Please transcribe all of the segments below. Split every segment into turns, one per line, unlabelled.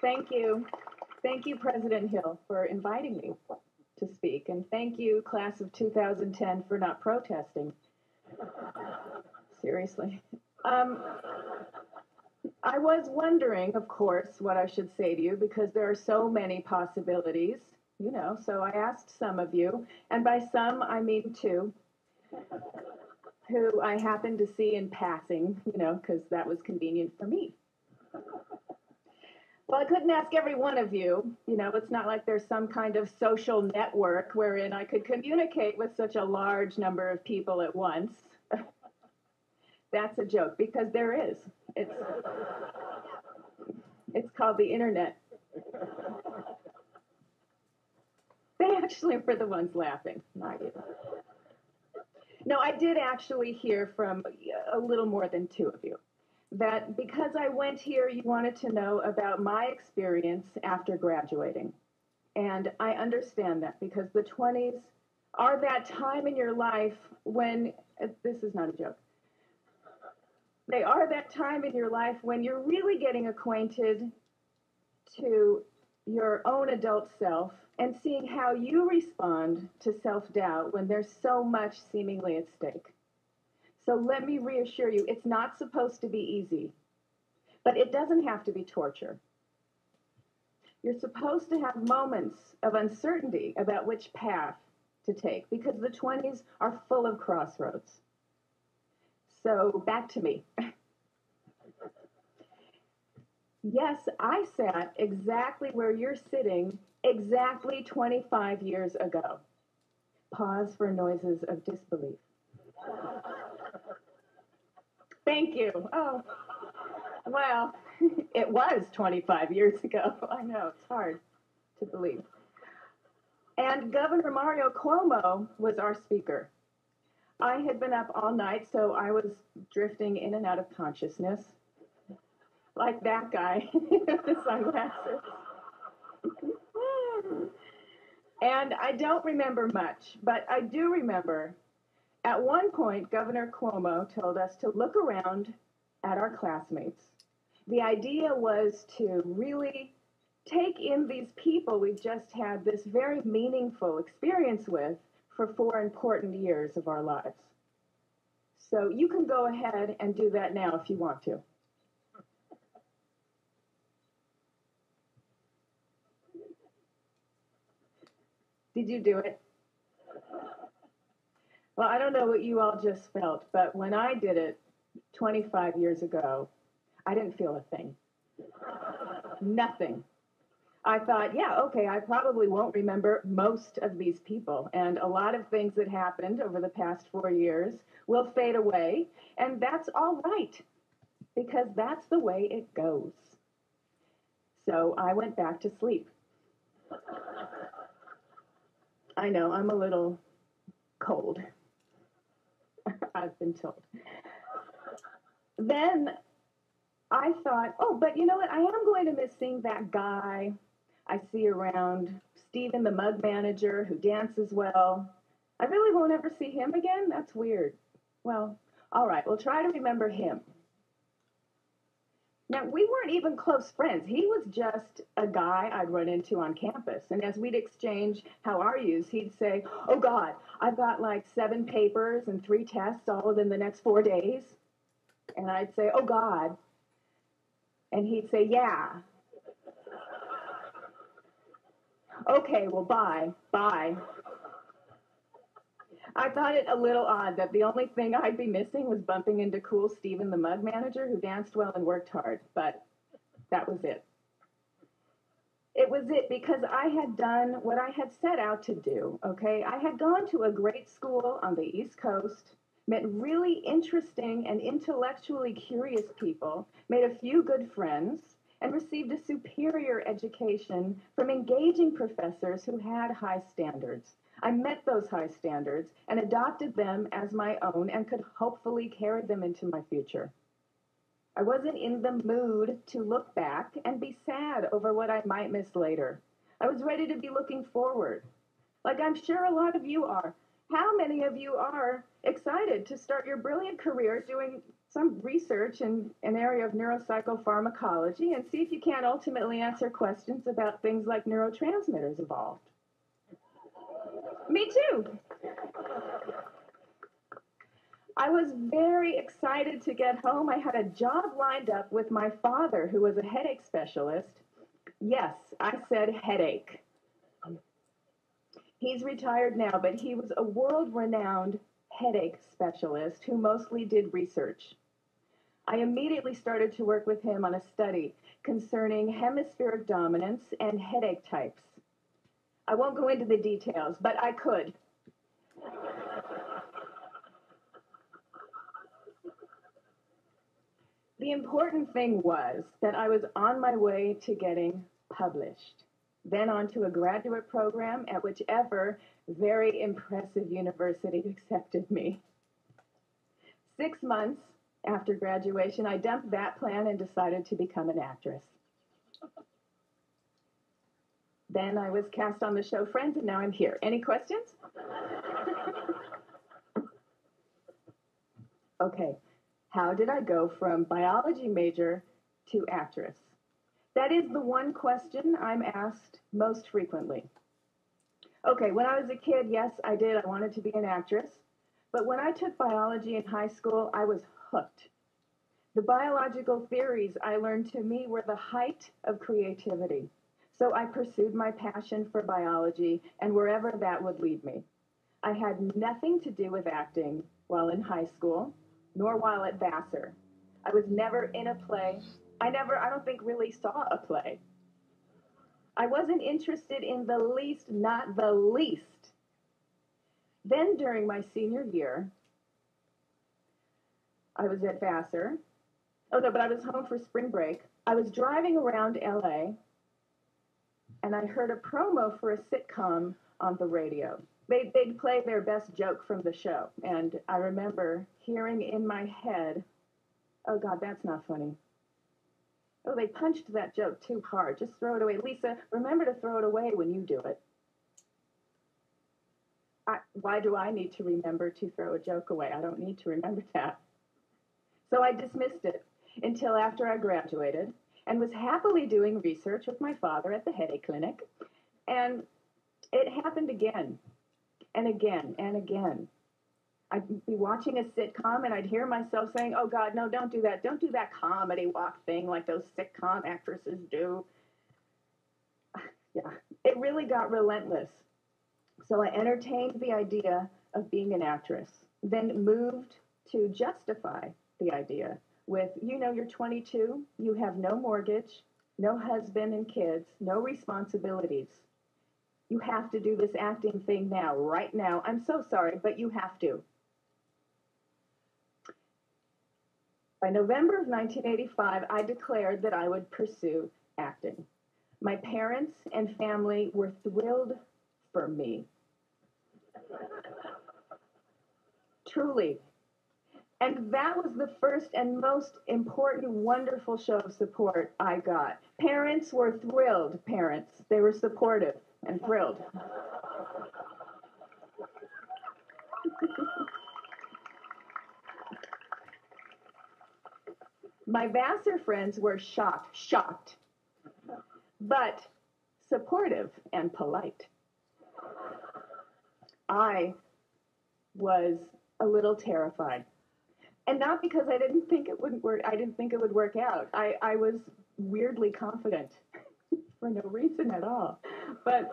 Thank you. Thank you, President Hill, for inviting me to speak. And thank you, class of 2010, for not protesting. Seriously. Um, I was wondering, of course, what I should say to you because there are so many possibilities, so I asked some of you, and by some I mean two, who I happened to see in passing, because that was convenient for me. Well, I couldn't ask every one of you. It's not like there's some kind of social network wherein I could communicate with such a large number of people at once. That's a joke, because there is. It's called the internet. They actually were the ones laughing, not you. No, I did actually hear from a little more than two of you that because I went here, you wanted to know about my experience after graduating. And I understand that because the 20s are that time in your life when, this is not a joke, they are that time in your life when you're really getting acquainted to your own adult self and seeing how you respond to self-doubt when there's so much seemingly at stake. So let me reassure you, it's not supposed to be easy, but it doesn't have to be torture. You're supposed to have moments of uncertainty about which path to take because the 20s are full of crossroads. So back to me. Yes, I sat exactly where you're sitting exactly 25 years ago. Pause for noises of disbelief. Thank you. Oh, well, it was 25 years ago. I know, it's hard to believe. And Governor Mario Cuomo was our speaker. I had been up all night, so I was drifting in and out of consciousness, like that guy with the sunglasses. And I don't remember much, but I do remember at one point, Governor Cuomo told us to look around at our classmates. The idea was to really take in these people we've just had this very meaningful experience with for 4 important years of our lives. So you can go ahead and do that now if you want to. Did you do it? Well, I don't know what you all just felt, but when I did it 25 years ago, I didn't feel a thing. Nothing. I thought, yeah, okay, I probably won't remember most of these people, and a lot of things that happened over the past 4 years will fade away, and that's all right, because that's the way it goes. So I went back to sleep. I know, I'm a little cold. I've been told. Then I thought, oh, but you know what? I am going to miss seeing that guy I see around, Stephen, the mug manager, who dances well. I really won't ever see him again? That's weird. Well, all right, we'll try to remember him. Now, we weren't even close friends. He was just a guy I'd run into on campus. And as we'd exchange how are yous, he'd say, oh, God, I've got like 7 papers and 3 tests all within the next 4 days. And I'd say, oh, God. And he'd say, yeah. Okay, well, bye. I thought it a little odd that the only thing I'd be missing was bumping into cool Stephen, the mug manager, who danced well and worked hard, but that was it. It was it because I had done what I had set out to do, okay? I had gone to a great school on the East Coast, met really interesting and intellectually curious people, made a few good friends, and received a superior education from engaging professors who had high standards. I met those high standards and adopted them as my own and could hopefully carry them into my future. I wasn't in the mood to look back and be sad over what I might miss later. I was ready to be looking forward, like I'm sure a lot of you are. How many of you are excited to start your brilliant career doing some research in an area of neuropsychopharmacology and see if you can't ultimately answer questions about things like neurotransmitters evolved? Me too. I was very excited to get home. I had a job lined up with my father, who was a headache specialist. Yes, I said headache. He's retired now, but he was a world-renowned headache specialist who mostly did research. I immediately started to work with him on a study concerning hemispheric dominance and headache types. I won't go into the details, but I could. The important thing was that I was on my way to getting published, then onto a graduate program at whichever very impressive university accepted me. 6 months after graduation, I dumped that plan and decided to become an actress. Then I was cast on the show Friends, and now I'm here. Any questions? Okay. How did I go from biology major to actress? That is the one question I'm asked most frequently. Okay, when I was a kid, yes, I did. I wanted to be an actress. But when I took biology in high school, I was hooked. The biological theories I learned to me were the height of creativity. So I pursued my passion for biology and wherever that would lead me. I had nothing to do with acting while in high school, nor while at Vassar. I was never in a play. I don't think really saw a play. I wasn't interested in the least, not the least. Then during my senior year, I was at Vassar. Oh no, but I was home for spring break. I was driving around LA and I heard a promo for a sitcom on the radio. They'd play their best joke from the show. And I remember hearing in my head, oh God, that's not funny. Oh, they punched that joke too hard. Just throw it away. Lisa, remember to throw it away when you do it. Why do I need to remember to throw a joke away? I don't need to remember that. So I dismissed it until after I graduated and was happily doing research with my father at the headache clinic. And it happened again and again and again. I'd be watching a sitcom and I'd hear myself saying, oh God, no, don't do that. Don't do that comedy walk thing like those sitcom actresses do. Yeah, it really got relentless. So I entertained the idea of being an actress, then moved to justify the idea with, you're 22, you have no mortgage, no husband and kids, no responsibilities. You have to do this acting thing now, right now. I'm so sorry, but you have to. By November of 1985, I declared that I would pursue acting. My parents and family were thrilled for me. Truly. And that was the first and most important, wonderful show of support I got. Parents were thrilled, parents. They were supportive and thrilled. My Vassar friends were shocked, but supportive and polite. I was a little terrified. And not because I didn't think it wouldn't work. I didn't think it would work out. I was weirdly confident for no reason at all. But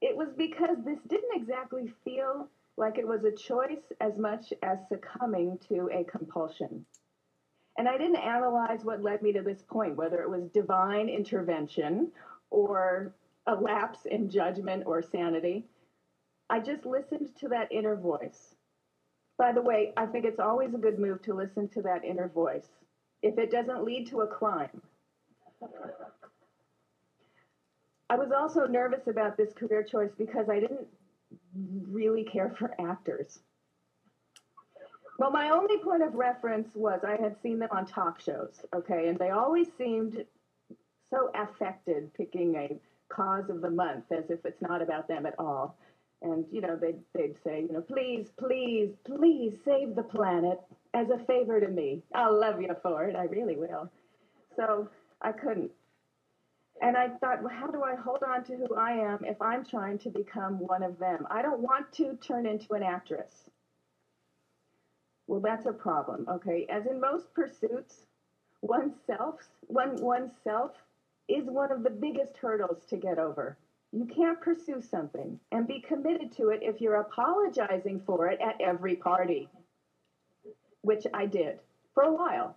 it was because this didn't exactly feel like it was a choice as much as succumbing to a compulsion. And I didn't analyze what led me to this point, whether it was divine intervention or a lapse in judgment or sanity. I just listened to that inner voice. By the way, I think it's always a good move to listen to that inner voice, if it doesn't lead to a crime. I was also nervous about this career choice because I didn't really care for actors. Well, my only point of reference was I had seen them on talk shows, okay, and they always seemed so affected picking a cause of the month as if it's not about them at all. And, they'd say, please, please, please save the planet as a favor to me. I'll love you for it. I really will. So I couldn't. And I thought, well, how do I hold on to who I am if I'm trying to become one of them? I don't want to turn into an actress. Well, that's a problem, okay? As in most pursuits, oneself is one of the biggest hurdles to get over. You can't pursue something and be committed to it if you're apologizing for it at every party, which I did for a while.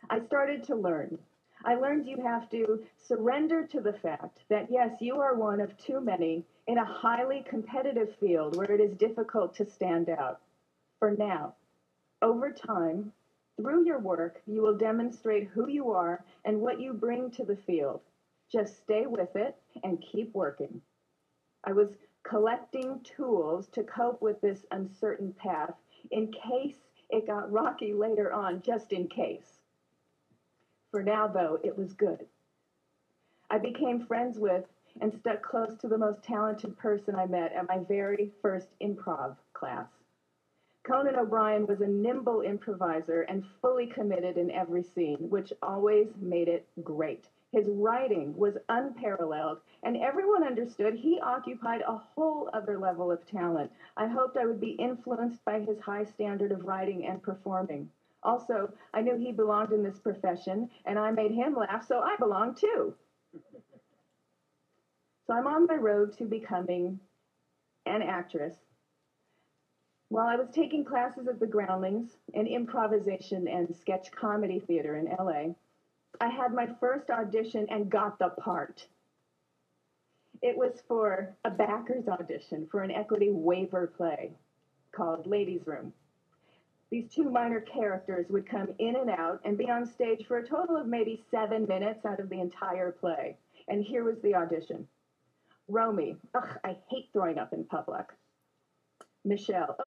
I started to learn. I learned you have to surrender to the fact that, yes, you are one of too many in a highly competitive field where it is difficult to stand out. For now, over time, through your work, you will demonstrate who you are and what you bring to the field. Just stay with it and keep working. I was collecting tools to cope with this uncertain path in case it got rocky later on, just in case. For now, though, it was good. I became friends with and stuck close to the most talented person I met at my very first improv class. Conan O'Brien was a nimble improviser and fully committed in every scene, which always made it great. His writing was unparalleled, and everyone understood he occupied a whole other level of talent. I hoped I would be influenced by his high standard of writing and performing. Also, I knew he belonged in this profession, and I made him laugh, so I belonged too. So I'm on my road to becoming an actress. While I was taking classes at the Groundlings in improvisation and sketch comedy theater in LA, I had my first audition and got the part. It was for a backers audition for an equity waiver play called Ladies' Room. These two minor characters would come in and out and be on stage for a total of maybe 7 minutes out of the entire play. And here was the audition. Romy, ugh, I hate throwing up in public. Michelle,